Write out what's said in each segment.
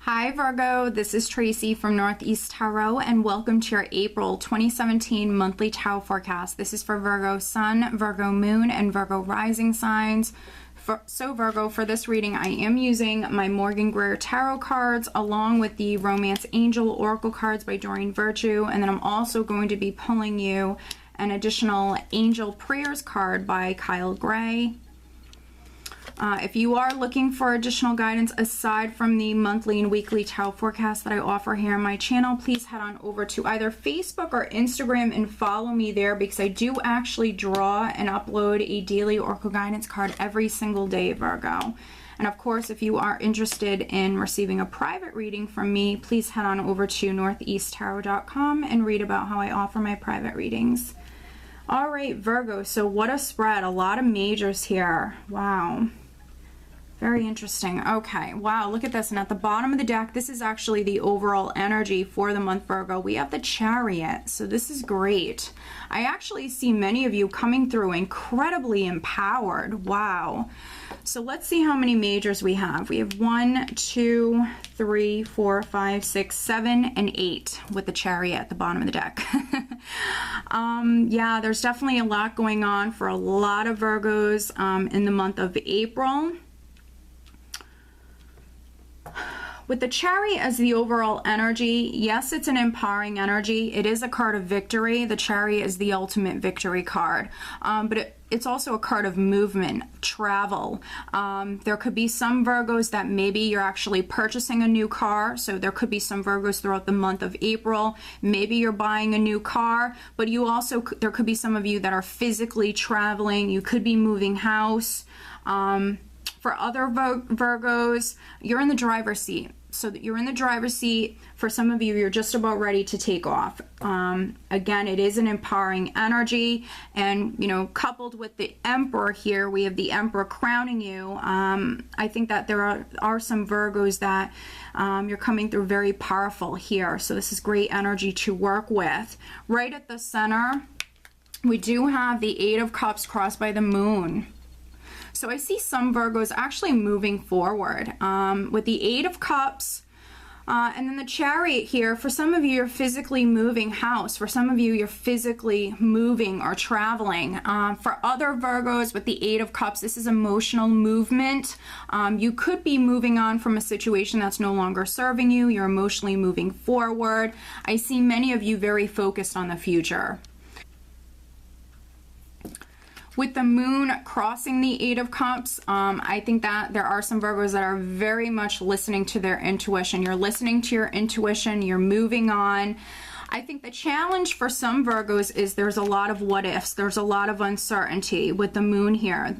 Hi Virgo, this is Tracy from Northeast Tarot and welcome to your April 2017 monthly tarot forecast. This is for Virgo Sun, Virgo Moon, and Virgo Rising signs. So Virgo, for this reading I am using my Morgan Greer Tarot cards along with the Romance Angel Oracle cards by Doreen Virtue, and then I'm also going to be pulling you an additional Angel Prayers card by Kyle Gray. If you are looking for additional guidance aside from the monthly and weekly tarot forecast that I offer here on my channel, please head on over to either Facebook or Instagram and follow me there, because I do actually draw and upload a daily oracle guidance card every single day, Virgo. And of course, if you are interested in receiving a private reading from me, please head on over to northeasttarot.com and read about how I offer my private readings. All right, Virgo, so what a spread. A lot of majors here. Wow. Very interesting. Okay, wow, look at this. And at the bottom of the deck, this is actually the overall energy for the month, Virgo. We have the Chariot, so this is great. I actually see many of you coming through incredibly empowered. Wow. So let's see how many majors we have. We have 1, 2, 3, 4, 5, 6, 7, and 8 with the Chariot at the bottom of the deck. Yeah, there's definitely a lot going on for a lot of Virgos in the month of April. With the Chariot as the overall energy, yes, it's an empowering energy. It is a card of victory. The Chariot is the ultimate victory card. But it's also a card of movement, travel. There could be some Virgos that maybe you're actually purchasing a new car. So there could be some Virgos throughout the month of April. Maybe you're buying a new car, but you also, there could be some of you that are physically traveling. You could be moving house. For other Virgos, you're in the driver's seat. So that you're in the driver's seat. For some of you, you're just about ready to take off. Again, it is an empowering energy, and you know, coupled with the Emperor here, we have the Emperor crowning you. I think that there are some Virgos that you're coming through very powerful here. So this is great energy to work with. Right at the center, we do have the Eight of Cups crossed by the Moon. So I see some Virgos actually moving forward with the Eight of Cups and then the Chariot here. For some of you, you're physically moving house. For some of you, you're physically moving or traveling. For other Virgos with the Eight of Cups, this is emotional movement. You could be moving on from a situation that's no longer serving you. You're emotionally moving forward. I see many of you very focused on the future. With the Moon crossing the Eight of Cups, I think that there are some Virgos that are very much listening to their intuition. You're listening to your intuition, you're moving on. I think the challenge for some Virgos is there's a lot of what ifs. There's a lot of uncertainty with the Moon here.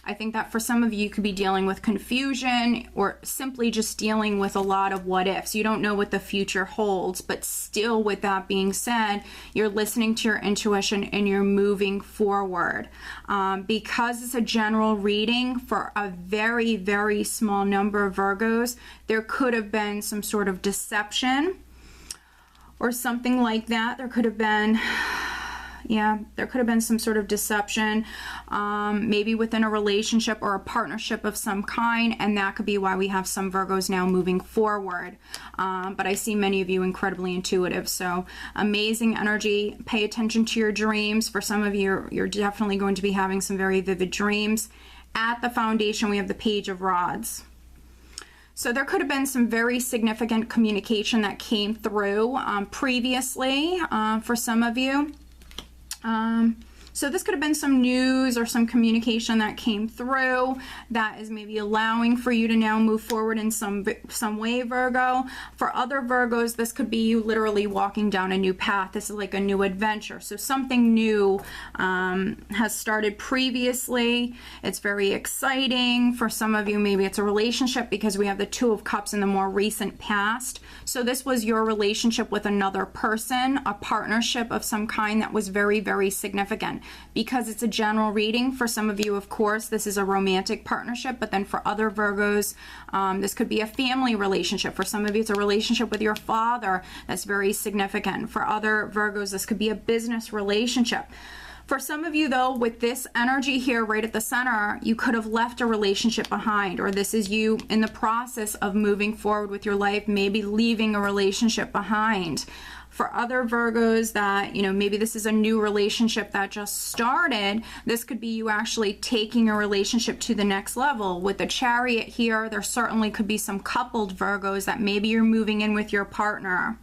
I think that for some of you, you could be dealing with confusion or simply just dealing with a lot of what ifs. You don't know what the future holds, but still, with that being said, you're listening to your intuition and you're moving forward. Because it's a general reading for a very, very small number of Virgos, there could have been some sort of deception or something like that. There could have been, yeah, there could have been some sort of deception, maybe within a relationship or a partnership of some kind, and that could be why we have some Virgos now moving forward. But I see many of you incredibly intuitive, so amazing energy. Pay attention to your dreams. For some of you, you're definitely going to be having some very vivid dreams. At the foundation, we have the Page of Rods. So there could have been some very significant communication that came through previously for some of you. So this could have been some news or some communication that came through that is maybe allowing for you to now move forward in some way, Virgo. For other Virgos, this could be you literally walking down a new path. This is like a new adventure. So something new has started previously. It's very exciting. For some of you, maybe it's a relationship because we have the Two of Cups in the more recent past. So this was your relationship with another person, a partnership of some kind that was very, very significant. Because it's a general reading, for some of you, of course, this is a romantic partnership, but then for other Virgos, this could be a family relationship. For some of you, it's a relationship with your father that's very significant. For other Virgos, this could be a business relationship. For some of you, though, with this energy here right at the center, you could have left a relationship behind, or this is you in the process of moving forward with your life, maybe leaving a relationship behind. For other Virgos that, you know, maybe this is a new relationship that just started, this could be you actually taking a relationship to the next level. With the Chariot here, there certainly could be some coupled Virgos that maybe you're moving in with your partner.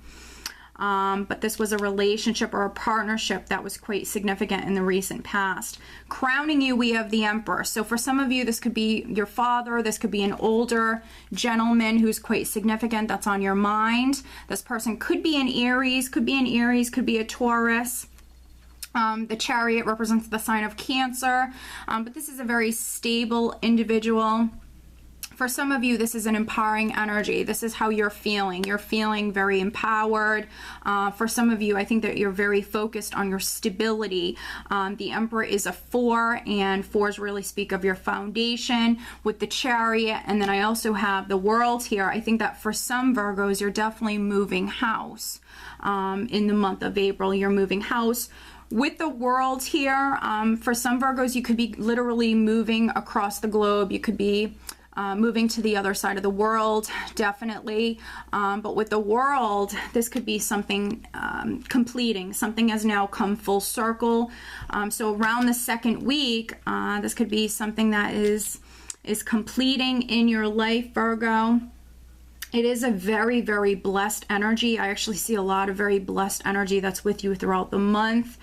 But this was a relationship or a partnership that was quite significant in the recent past. Crowning you, we have the Emperor. So for some of you, this could be your father. This could be an older gentleman who's quite significant that's on your mind. This person could be an Aries, could be a Taurus. The Chariot represents the sign of Cancer, but this is a very stable individual. For some of you, this is an empowering energy. This is how you're feeling. You're feeling very empowered. For some of you, I think that you're very focused on your stability. The Emperor is a 4, and 4s really speak of your foundation with the Chariot. And then I also have the World here. I think that for some Virgos, you're definitely moving house. In the month of April, you're moving house. With the World here, for some Virgos, you could be literally moving across the globe. You could be moving to the other side of the world, definitely. But with the World, this could be something completing. Something has now come full circle. So around the second week, this could be something that is completing in your life, Virgo. It is a very, very blessed energy. I actually see a lot of very blessed energy that's with you throughout the month.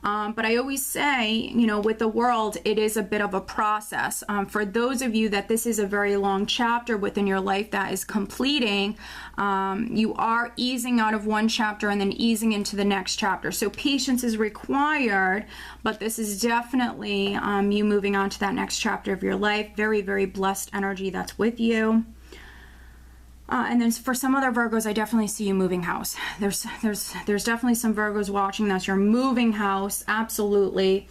But I always say, you know, with the World, it is a bit of a process. For those of you that this is a very long chapter within your life that is completing, you are easing out of one chapter and then easing into the next chapter. So patience is required, but this is definitely you moving on to that next chapter of your life. Very, very blessed energy that's with you. And then for some other Virgos, I definitely see you moving house. There's definitely some Virgos watching this. You're moving house, absolutely.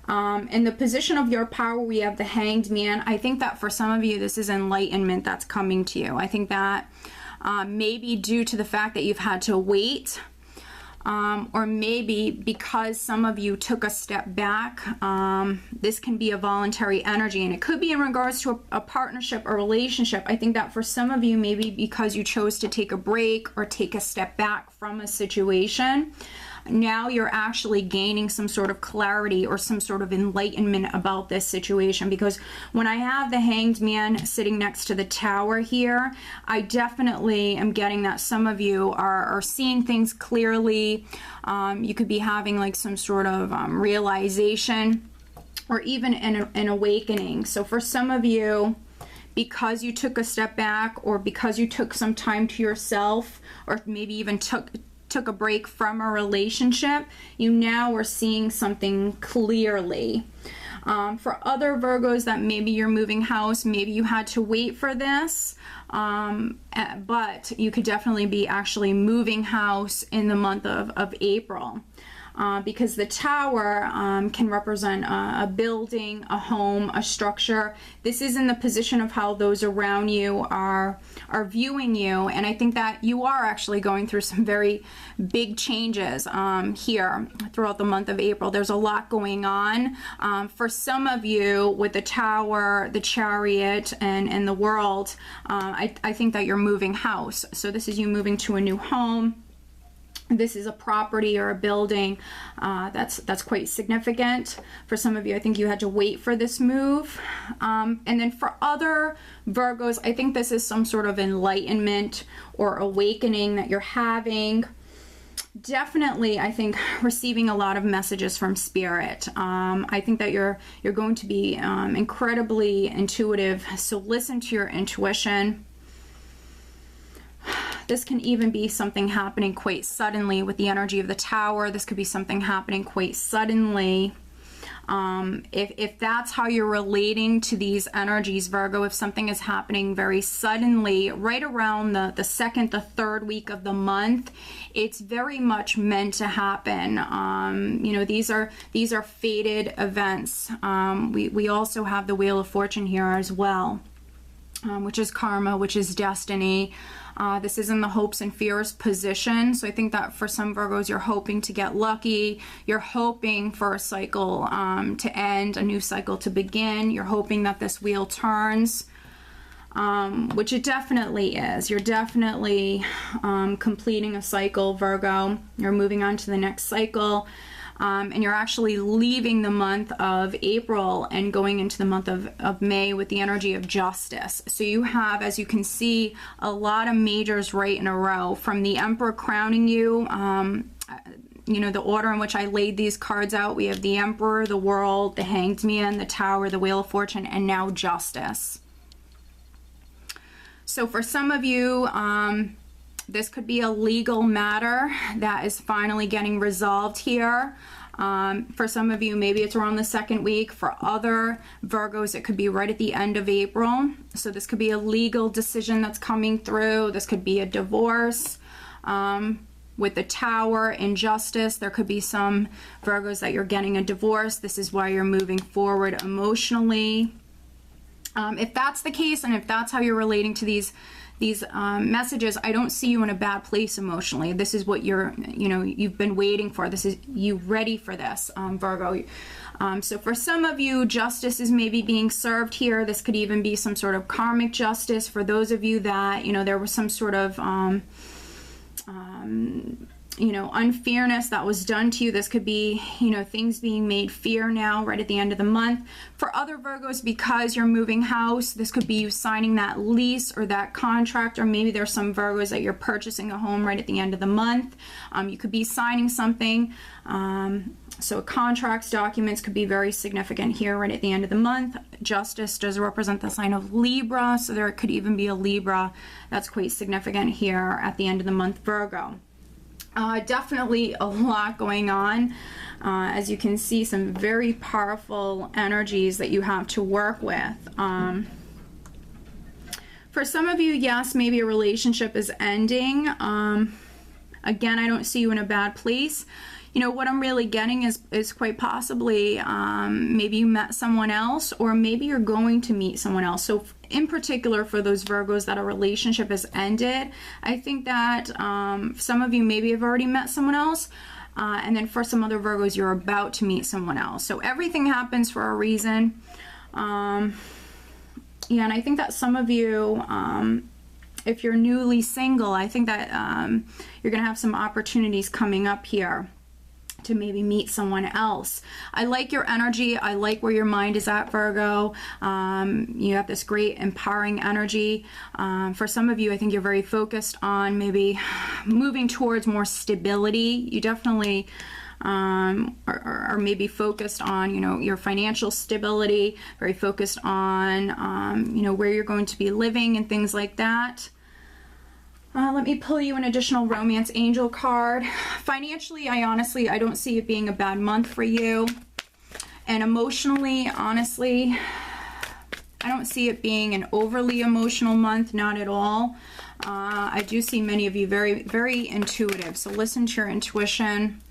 In the position of your power, we have the Hanged Man. I think that for some of you, this is enlightenment that's coming to you. I think that maybe due to the fact that you've had to wait, or maybe because some of you took a step back, this can be a voluntary energy, and it could be in regards to a partnership or relationship. I think that for some of you, maybe because you chose to take a break or take a step back from a situation, now you're actually gaining some sort of clarity or some sort of enlightenment about this situation. Because when I have the Hanged Man sitting next to the Tower here, I definitely am getting that some of you are seeing things clearly. You could be having like some sort of realization or even an awakening. So for some of you, because you took a step back, or because you took some time to yourself, or maybe even took a break from a relationship, you now are seeing something clearly. For other Virgos that maybe you're moving house, maybe you had to wait for this, but you could definitely be actually moving house in the month of April. Because the Tower can represent a building, a home, a structure. This is in the position of how those around you are viewing you, and I think that you are actually going through some very big changes here throughout the month of April. There's a lot going on. For some of you, with the Tower, the Chariot, and the World, I think that you're moving house. So this is you moving to a new home. This is a property or a building that's quite significant. For some of you, I think you had to wait for this move. And then for other Virgos, I think this is some sort of enlightenment or awakening that you're having. Definitely, I think, receiving a lot of messages from Spirit. I think that you're going to be incredibly intuitive, so listen to your intuition. This can even be something happening quite suddenly with the energy of the Tower. This could be something happening quite suddenly. If that's how you're relating to these energies, Virgo, if something is happening very suddenly, right around the second, the third week of the month, it's very much meant to happen. You know, these are fated events. We also have the Wheel of Fortune here as well. which is karma, which is destiny. This is in the hopes and fears position. So I think that for some Virgos, you're hoping to get lucky. You're hoping for a cycle to end, a new cycle to begin. You're hoping that this wheel turns, which it definitely is. You're definitely completing a cycle, Virgo. You're moving on to the next cycle. And you're actually leaving the month of April and going into the month of May with the energy of justice. So you have, as you can see, a lot of majors right in a row, from the Emperor crowning you. You know, the order in which I laid these cards out, we have the Emperor, the World, the Hanged Man, the Tower, the Wheel of Fortune, and now Justice. So for some of you, this could be a legal matter that is finally getting resolved here. For some of you, maybe it's around the second week. For other Virgos, it could be right at the end of April. So this could be a legal decision that's coming through. This could be a divorce. With the Tower, injustice, there could be some Virgos that you're getting a divorce. This is why you're moving forward emotionally. If that's the case, and if that's how you're relating to these messages, I don't see you in a bad place emotionally. This is what you've been waiting for. This is you ready for this, Virgo. So for some of you, justice is maybe being served here. This could even be some sort of karmic justice. For those of you that, there was some sort of, unfairness that was done to you. This could be, things being made fair now, right at the end of the month. For other Virgos, because you're moving house, this could be you signing that lease or that contract, or maybe there's some Virgos that you're purchasing a home right at the end of the month. You could be signing something. So contracts, documents could be very significant here right at the end of the month. Justice does represent the sign of Libra, so there could even be a Libra that's quite significant here at the end of the month, Virgo. Definitely a lot going on. As you can see, some very powerful energies that you have to work with. For some of you, yes, maybe a relationship is ending. Again, I don't see you in a bad place. What I'm really getting is quite possibly maybe you met someone else, or maybe you're going to meet someone else. So in particular, for those Virgos that a relationship has ended, I think that some of you maybe have already met someone else. And then for some other Virgos, you're about to meet someone else. So everything happens for a reason. And I think that some of you, if you're newly single, I think that you're going to have some opportunities coming up here to maybe meet someone else. I like your energy. I like where your mind is at, Virgo. You have this great empowering energy. For some of you, I think you're very focused on maybe moving towards more stability. You definitely are maybe focused on, your financial stability, very focused on, where you're going to be living and things like that. Let me pull you an additional romance angel card. Financially, I don't see it being a bad month for you. And emotionally, honestly, I don't see it being an overly emotional month, not at all. I do see many of you very, very intuitive. So listen to your intuition.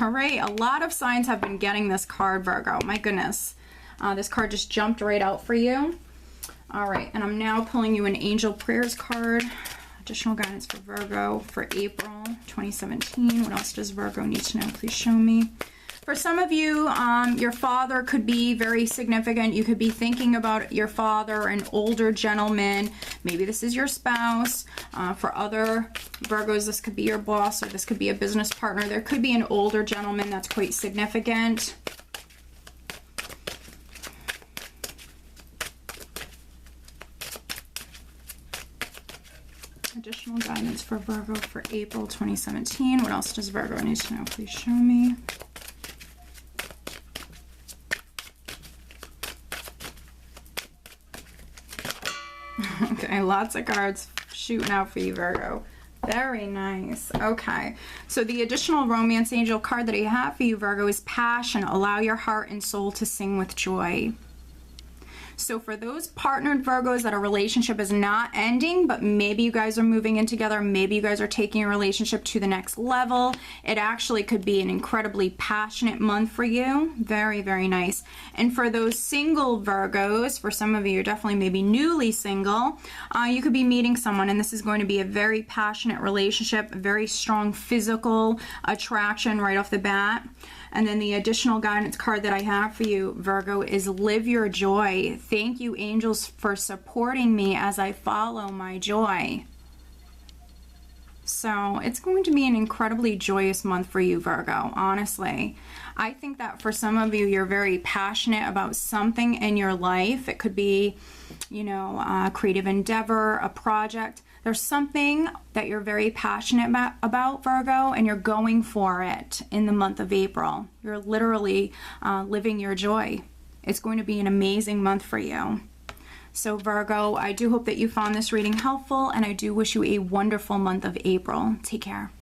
All right, a lot of signs have been getting this card, Virgo. My goodness. This card just jumped right out for you. All right, and I'm now pulling you an angel prayers card. Additional guidance for Virgo for April 2017. What else does Virgo need to know? Please show me. For some of you, your father could be very significant. You could be thinking about your father, an older gentleman. Maybe this is your spouse. For other Virgos, this could be your boss, or this could be a business partner. There could be an older gentleman that's quite significant. Additional guidance for Virgo for April 2017. What else does Virgo need to know? Please show me. Okay, lots of cards shooting out for you, Virgo. Very nice. Okay, so the additional romance angel card that I have for you, Virgo, is passion. Allow your heart and soul to sing with joy. So for those partnered Virgos that a relationship is not ending, but maybe you guys are moving in together, maybe you guys are taking a relationship to the next level, it actually could be an incredibly passionate month for you. Very, very nice. And for those single Virgos, for some of you, you're definitely maybe newly single, you could be meeting someone, and this is going to be a very passionate relationship, a very strong physical attraction right off the bat. And then the additional guidance card that I have for you, Virgo, is live your joy. Thank you, angels, for supporting me as I follow my joy. So it's going to be an incredibly joyous month for you, Virgo, honestly. I think that for some of you, you're very passionate about something in your life. It could be, you know, a creative endeavor, a project. There's something that you're very passionate about, Virgo, and you're going for it in the month of April. You're literally living your joy. It's going to be an amazing month for you. So Virgo, I do hope that you found this reading helpful, and I do wish you a wonderful month of April. Take care.